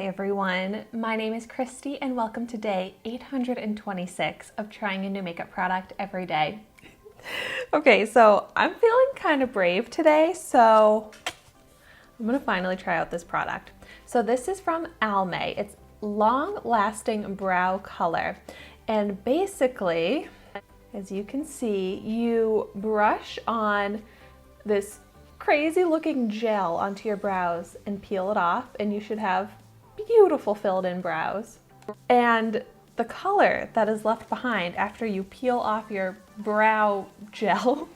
Hi everyone, my name is Christy and welcome to day 826 of trying a new makeup product every day. Okay, so I'm feeling kind of brave today, so I'm gonna finally try out this product. So this is from Almay. It's long-lasting brow color. And basically, as you can see, you brush on this crazy looking gel onto your brows and peel it off, and you should have beautiful filled in brows. And the color that is left behind after you peel off your brow gel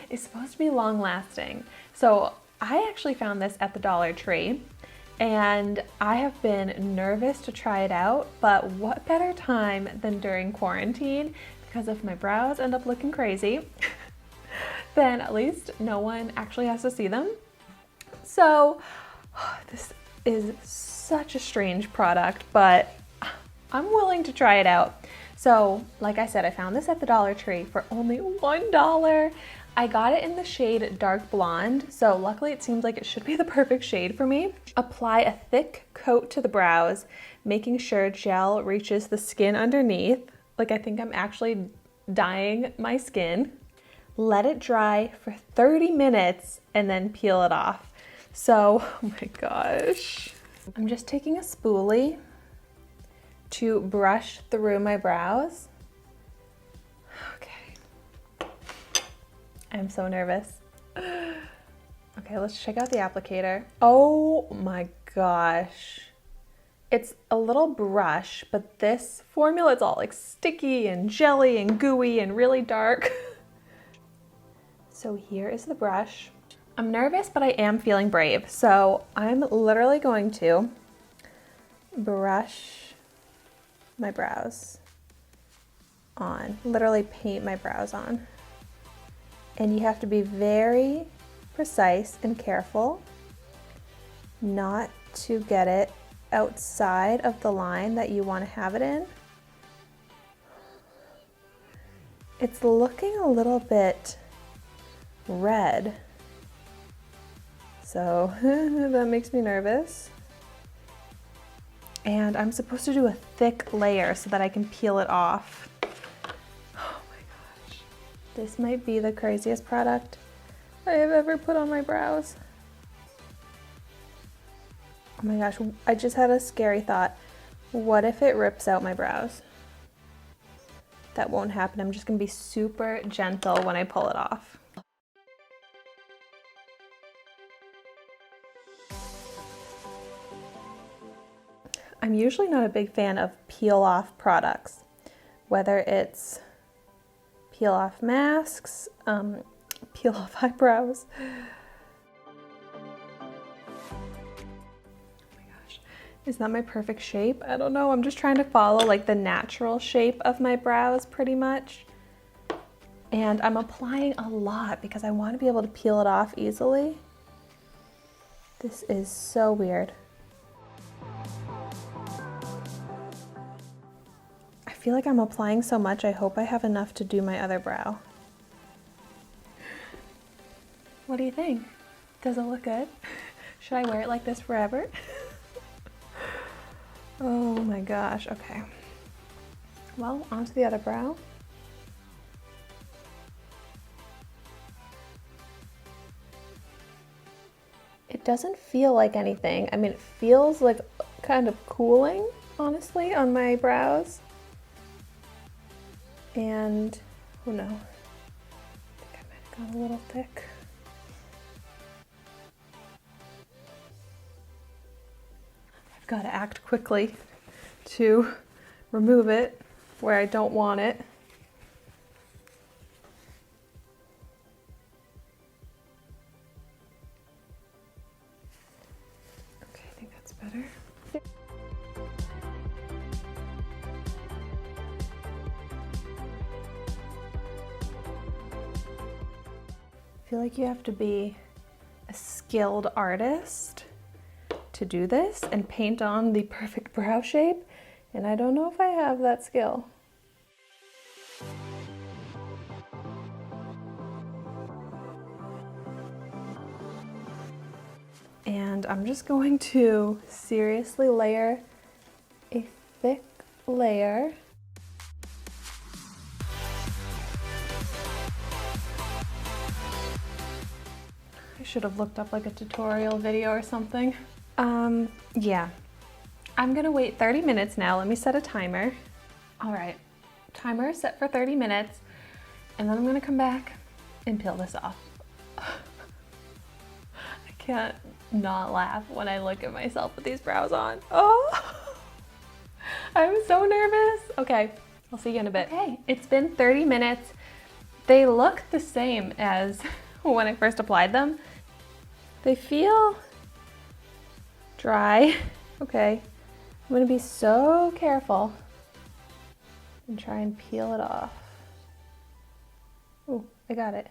is supposed to be long lasting. So I actually found this at the Dollar Tree and I have been nervous to try it out, but what better time than during quarantine, because if my brows end up looking crazy, then at least no one actually has to see them. So this is such a strange product, but I'm willing to try it out. So like I said, I found this at the Dollar Tree for only $1. I got it in the shade Dark Blonde, so luckily it seems like it should be the perfect shade for me. Apply a thick coat to the brows, making sure gel reaches the skin underneath. Like I think I'm actually dyeing my skin. Let it dry for 30 minutes and then peel it off. So, oh my gosh. I'm just taking a spoolie to brush through my brows. Okay. I'm so nervous. Okay, let's check out the applicator. Oh my gosh. It's a little brush, but this formula is all like sticky and jelly and gooey and really dark. So here is the brush. I'm nervous, but I am feeling brave. So I'm literally going to brush my brows on, literally paint my brows on. And you have to be very precise and careful not to get it outside of the line that you want to have it in. It's looking a little bit red, so that makes me nervous. And I'm supposed to do a thick layer so that I can peel it off. Oh my gosh, this might be the craziest product I have ever put on my brows. Oh my gosh, I just had a scary thought. What if it rips out my brows? That won't happen. I'm just gonna be super gentle when I pull it off. I'm usually not a big fan of peel-off products, whether it's peel-off masks, peel-off eyebrows. Oh my gosh, is that my perfect shape? I don't know, I'm just trying to follow like the natural shape of my brows pretty much. And I'm applying a lot because I want to be able to peel it off easily. This is so weird. I feel like I'm applying so much, I hope I have enough to do my other brow. What do you think? Does it look good? Should I wear it like this forever? Oh my gosh, okay. Well, onto the other brow. It doesn't feel like anything. I mean, it feels like kind of cooling, honestly, on my brows. And, oh no, I think I might have gone a little thick. I've got to act quickly to remove it where I don't want it. Okay, I think that's better. I feel like you have to be a skilled artist to do this and paint on the perfect brow shape, and I don't know if I have that skill. And I'm just going to seriously layer a thick layer. I should have looked up like a tutorial video or something. Yeah. I'm gonna wait 30 minutes now. Let me set a timer. All right, timer is set for 30 minutes, and then I'm gonna come back and peel this off. I can't not laugh when I look at myself with these brows on. Oh, I'm so nervous. Okay, I'll see you in a bit. Okay, it's been 30 minutes. They look the same as when I first applied them. They feel dry. Okay, I'm gonna be so careful and try and peel it off. Oh, I got it.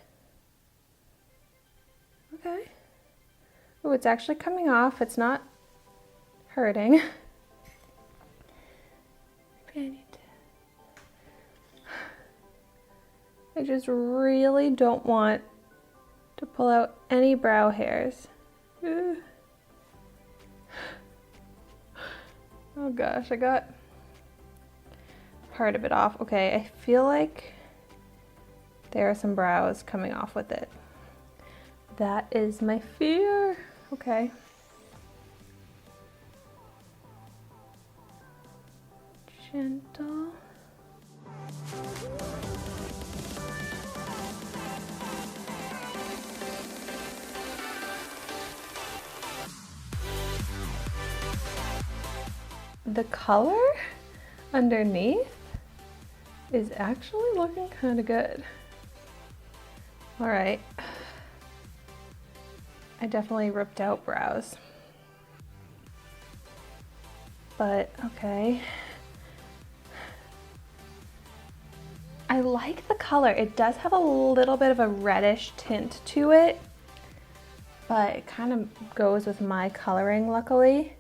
Okay. Oh, it's actually coming off. It's not hurting. Maybe I need to... I just really don't want to pull out any brow hairs. Ugh. Oh gosh, I got part of it off. Okay, I feel like there are some brows coming off with it. That is my fear. Okay. Gentle. The color underneath is actually looking kind of good. All right. I definitely ripped out brows. But okay. I like the color. It does have a little bit of a reddish tint to it, but it kind of goes with my coloring, luckily.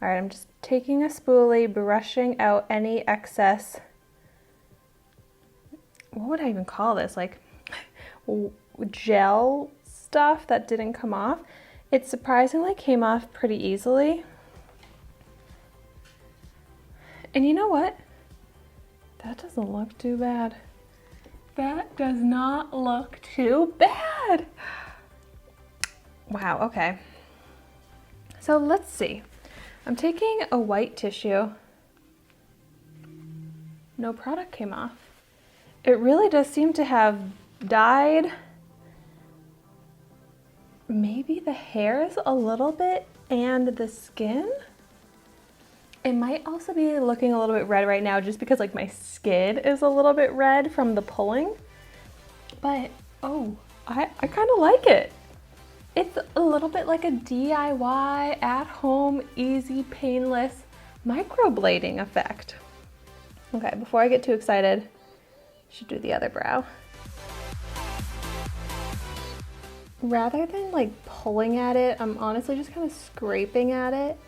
All right, I'm just taking a spoolie, brushing out any excess, what would I even call this? Like gel stuff that didn't come off. It surprisingly came off pretty easily. And you know what? That doesn't look too bad. That does not look too bad. Wow, okay. So let's see. I'm taking a white tissue. No product came off. It really does seem to have dyed maybe the hairs a little bit and the skin. It might also be looking a little bit red right now just because like my skin is a little bit red from the pulling. But oh, I kind of like it. It's a little bit like a DIY, at-home, easy, painless microblading effect. Okay, before I get too excited, I should do the other brow. Rather than like pulling at it, I'm honestly just kind of scraping at it.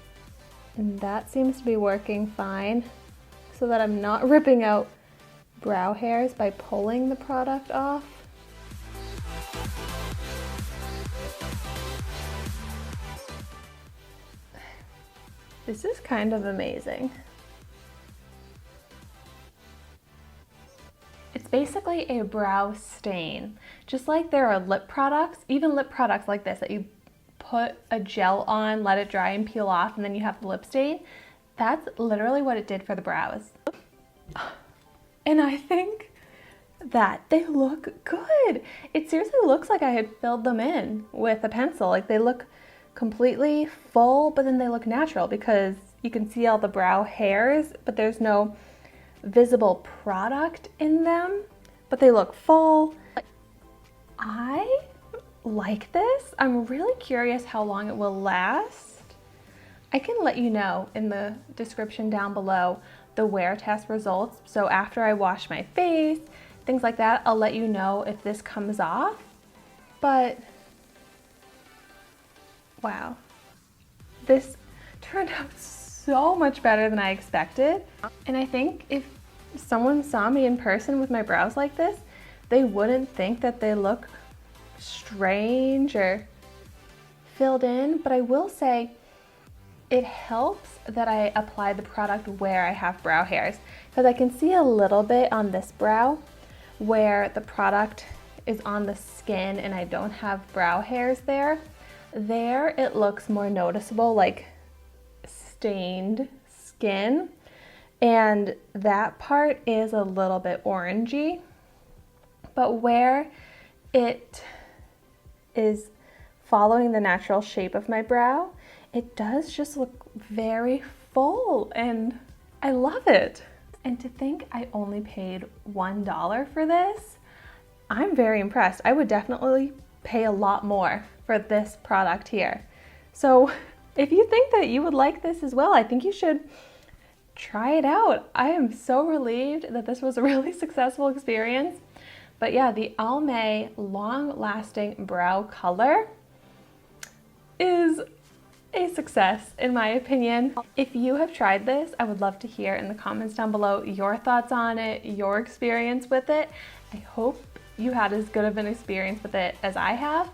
And that seems to be working fine, so that I'm not ripping out brow hairs by pulling the product off. This is kind of amazing. It's basically a brow stain. Just like there are lip products, even lip products like this that you put a gel on, let it dry and peel off, and then you have the lip stain. That's literally what it did for the brows. And I think that they look good. It seriously looks like I had filled them in with a pencil. Like they look completely full, but then they look natural because you can see all the brow hairs, but there's no visible product in them, but they look full. I like this. I'm really curious how long it will last. I can let you know in the description down below the wear test results. So after I wash my face, things like that, I'll let you know if this comes off. But wow, this turned out so much better than I expected. And I think if someone saw me in person with my brows like this, they wouldn't think that they look strange or filled in, but I will say it helps that I apply the product where I have brow hairs, because I can see a little bit on this brow where the product is on the skin and I don't have brow hairs there. There it looks more noticeable, like stained skin, and that part is a little bit orangey. But where it is following the natural shape of my brow, it does just look very full and I love it. And to think I only paid $1 for this, I'm very impressed. I would definitely pay a lot more for this product here. So if you think that you would like this as well, I think you should try it out. I am so relieved that this was a really successful experience. But yeah, the Almay Long Lasting Brow Color is a success in my opinion. If you have tried this, I would love to hear in the comments down below your thoughts on it, your experience with it. I hope you had as good of an experience with it as I have.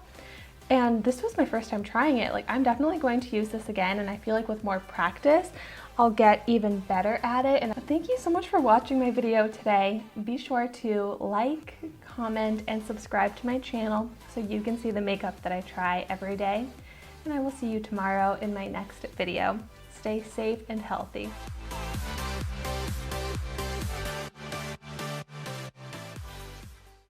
And this was my first time trying it. Like, I'm definitely going to use this again, and I feel like with more practice, I'll get even better at it. And thank you so much for watching my video today. Be sure to like, comment, and subscribe to my channel so you can see the makeup that I try every day. And I will see you tomorrow in my next video. Stay safe and healthy.